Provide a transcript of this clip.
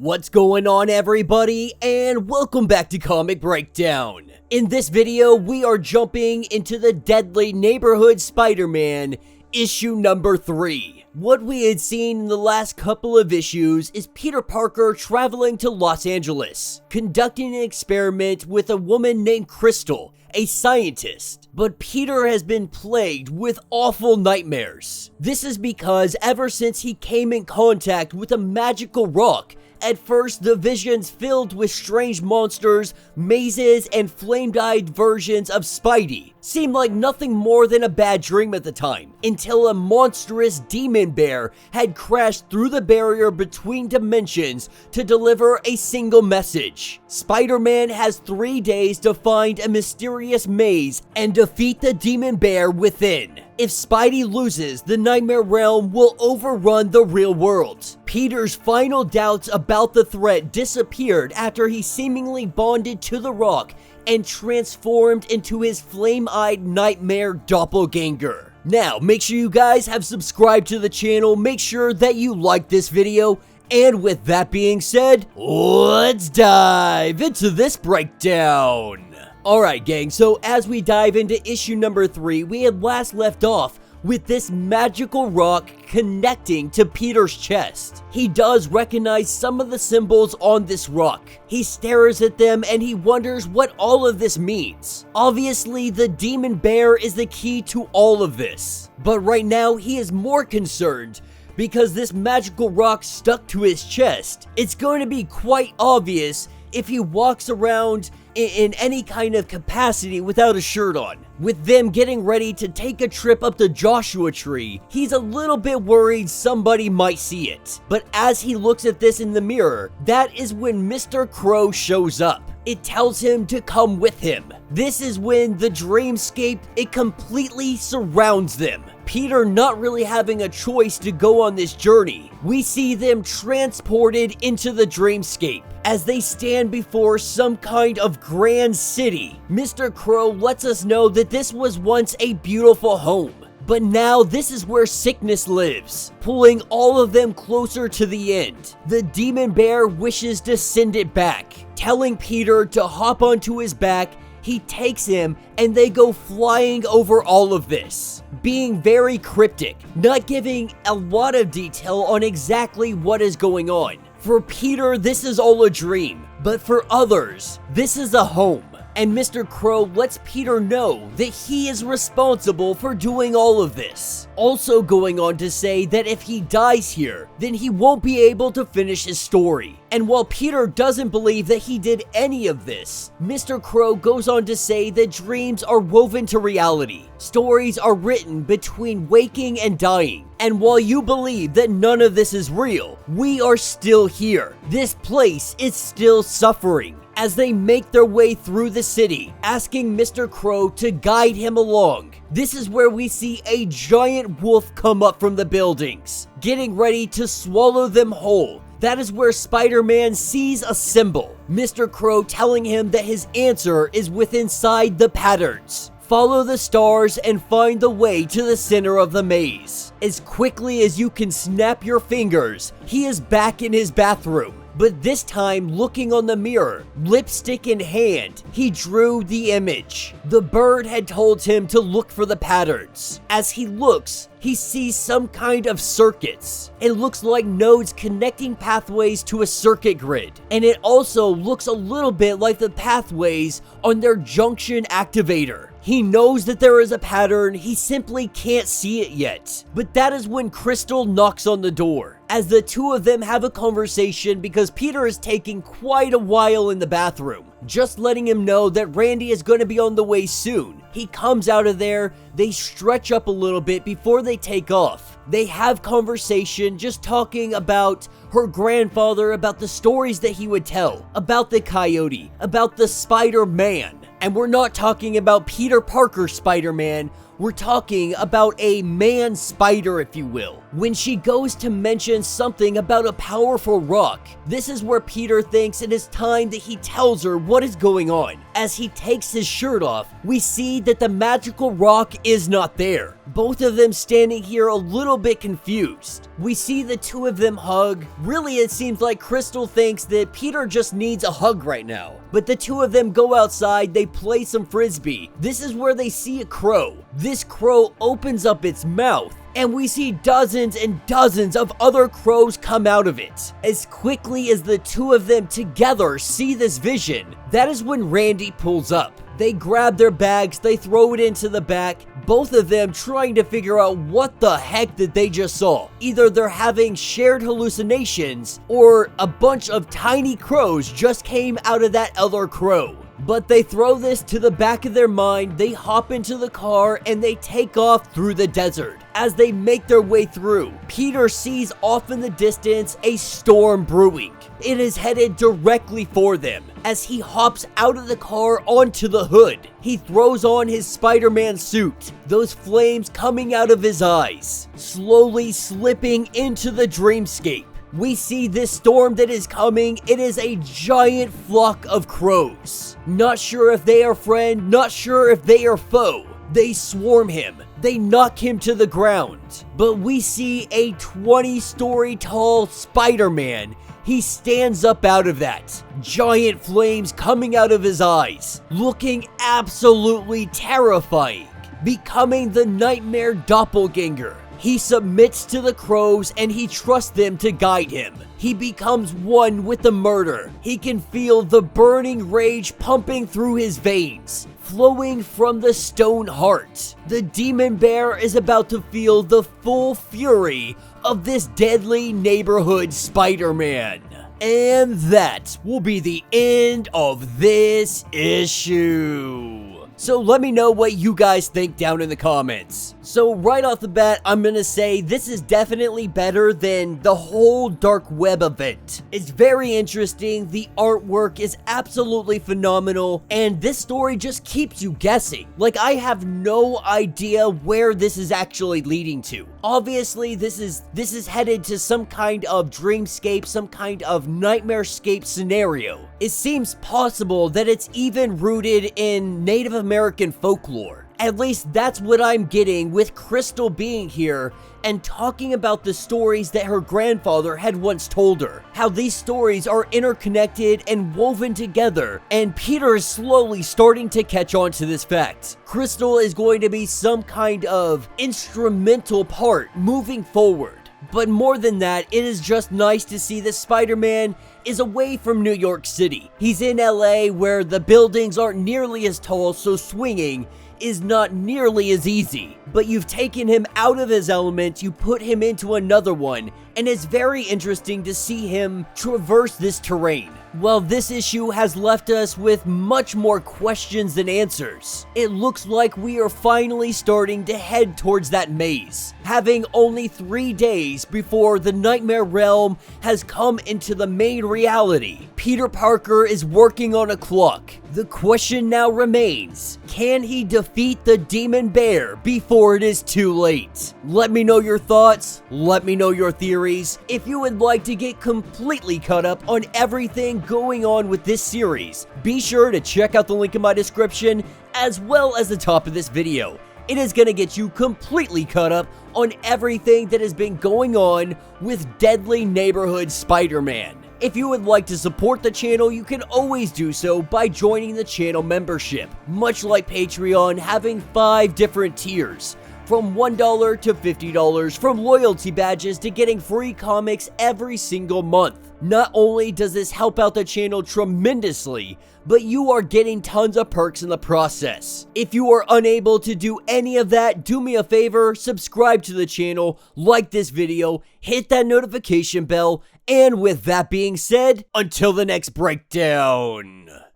What's going on, everybody, and welcome back to Comic Breakdown. In this video, we are jumping into the deadly neighborhood Spider-Man, issue number 3. What we had seen in the last couple of issues is Peter Parker traveling to Los Angeles, conducting an experiment with a woman named Crystal, a scientist. But Peter has been plagued with awful nightmares. This is because ever since he came in contact with a magical rock, at first, the visions filled with strange monsters, mazes, and flame-dyed versions of Spidey seemed like nothing more than a bad dream at the time, until a monstrous demon bear had crashed through the barrier between dimensions to deliver a single message. Spider-Man has 3 days to find a mysterious maze and defeat the demon bear within. If Spidey loses, the Nightmare Realm will overrun the real world. Peter's final doubts about the threat disappeared after he seemingly bonded to the rock and transformed into his flame-eyed nightmare doppelganger. Now, make sure you guys have subscribed to the channel, make sure that you like this video, and with that being said, let's dive into this breakdown. Alright gang, so as we dive into issue number 3, we had last left off with this magical rock connecting to Peter's chest. He does recognize some of the symbols on this rock. He stares at them and he wonders what all of this means. Obviously, the demon bear is the key to all of this. But right now, he is more concerned because this magical rock stuck to his chest. It's going to be quite obvious if he walks around in any kind of capacity without a shirt on. With them getting ready to take a trip up the Joshua Tree, he's a little bit worried somebody might see it. But as he looks at this in the mirror, that is when Mr. Crow shows up. It tells him to come with him. This is when the dreamscape, it completely surrounds them. Peter not really having a choice to go on this journey. We see them transported into the dreamscape. As they stand before some kind of grand city, Mr. Crow lets us know that this was once a beautiful home. But now this is where sickness lives, pulling all of them closer to the end. The demon bear wishes to send it back, telling Peter to hop onto his back. He takes him and they go flying over all of this, being very cryptic, not giving a lot of detail on exactly what is going on. For Peter, this is all a dream, but for others, this is a home. And Mr. Crow lets Peter know that he is responsible for doing all of this. Also going on to say that if he dies here, then he won't be able to finish his story. And while Peter doesn't believe that he did any of this, Mr. Crow goes on to say that dreams are woven to reality. Stories are written between waking and dying. And while you believe that none of this is real, we are still here. This place is still suffering. As they make their way through the city, asking Mr. Crow to guide him along. This is where we see a giant wolf come up from the buildings, getting ready to swallow them whole. That is where Spider-Man sees a symbol. Mr. Crow telling him that his answer is within inside the patterns. Follow the stars and find the way to the center of the maze. As quickly as you can snap your fingers, he is back in his bathroom. But this time, looking on the mirror, lipstick in hand, he drew the image. The bird had told him to look for the patterns. As he looks, he sees some kind of circuits. It looks like nodes connecting pathways to a circuit grid. And it also looks a little bit like the pathways on their junction activator. He knows that there is a pattern, he simply can't see it yet. But that is when Crystal knocks on the door. As the two of them have a conversation because Peter is taking quite a while in the bathroom, just letting him know that Randy is going to be on the way soon. He comes out of there, they stretch up a little bit before they take off. They have conversation, just talking about her grandfather, about the stories that he would tell, about the coyote, about the Spider-Man. And we're not talking about Peter Parker Spider-Man, We're talking about a man spider, if you will. When she goes to mention something about a powerful rock, this is where Peter thinks it is time that he tells her what is going on. As he takes his shirt off, we see that the magical rock is not there. Both of them standing here a little bit confused. We see the two of them hug. Really, it seems like Crystal thinks that Peter just needs a hug right now. But the two of them go outside, they play some frisbee. This is where they see a crow. This crow opens up its mouth, and we see dozens and dozens of other crows come out of it. As quickly as the two of them together see this vision, that is when Randy pulls up. They grab their bags, they throw it into the back, both of them trying to figure out what the heck that they just saw. Either they're having shared hallucinations, or a bunch of tiny crows just came out of that other crow. But they throw this to the back of their mind, they hop into the car, and they take off through the desert. As they make their way through, Peter sees off in the distance a storm brewing. It is headed directly for them. As he hops out of the car onto the hood, he throws on his Spider-Man suit, those flames coming out of his eyes, slowly slipping into the dreamscape. We see this storm that is coming. It is a giant flock of crows. Not sure if they are friend, not sure if they are foe. They swarm him. They knock him to the ground. But we see a 20-story tall Spider-Man. He stands up out of that. Giant flames coming out of his eyes, looking absolutely terrifying, becoming the nightmare doppelganger. He submits to the crows and he trusts them to guide him. He becomes one with the murder. He can feel the burning rage pumping through his veins, flowing from the stone heart. The demon bear is about to feel the full fury of this deadly neighborhood Spider-Man. And that will be the end of this issue. So let me know what you guys think down in the comments. So right off the bat, I'm gonna say this is definitely better than the whole Dark Web event. It's very interesting, the artwork is absolutely phenomenal, and this story just keeps you guessing. Like, I have no idea where this is actually leading to. Obviously, this is headed to some kind of dreamscape, some kind of nightmarescape scenario. It seems possible that it's even rooted in Native American folklore. At least that's what I'm getting with Crystal being here and talking about the stories that her grandfather had once told her. How these stories are interconnected and woven together, and Peter is slowly starting to catch on to this fact. Crystal is going to be some kind of instrumental part moving forward. But more than that, it is just nice to see that Spider-Man is away from New York City. He's in LA where the buildings aren't nearly as tall, so swinging is not nearly as easy. But you've taken him out of his element, you put him into another one, and it's very interesting to see him traverse this terrain. Well, this issue has left us with much more questions than answers. It looks like we are finally starting to head towards that maze, having only 3 days before the Nightmare Realm has come into the main reality. Peter Parker is working on a clock. The question now remains, can he defeat the Demon Bear before it is too late? Let me know your thoughts, let me know your theories. If you would like to get completely caught up on everything going on with this series, be sure to check out the link in my description as well as the top of this video. It is going to get you completely caught up on everything that has been going on with Deadly Neighborhood Spider-Man. If you would like to support the channel, you can always do so by joining the channel membership. Much like Patreon, having 5 different tiers, from $1 to $50, from loyalty badges to getting free comics every single month. Not only does this help out the channel tremendously, but you are getting tons of perks in the process. If you are unable to do any of that, do me a favor, subscribe to the channel, like this video, hit that notification bell, and with that being said, until the next breakdown.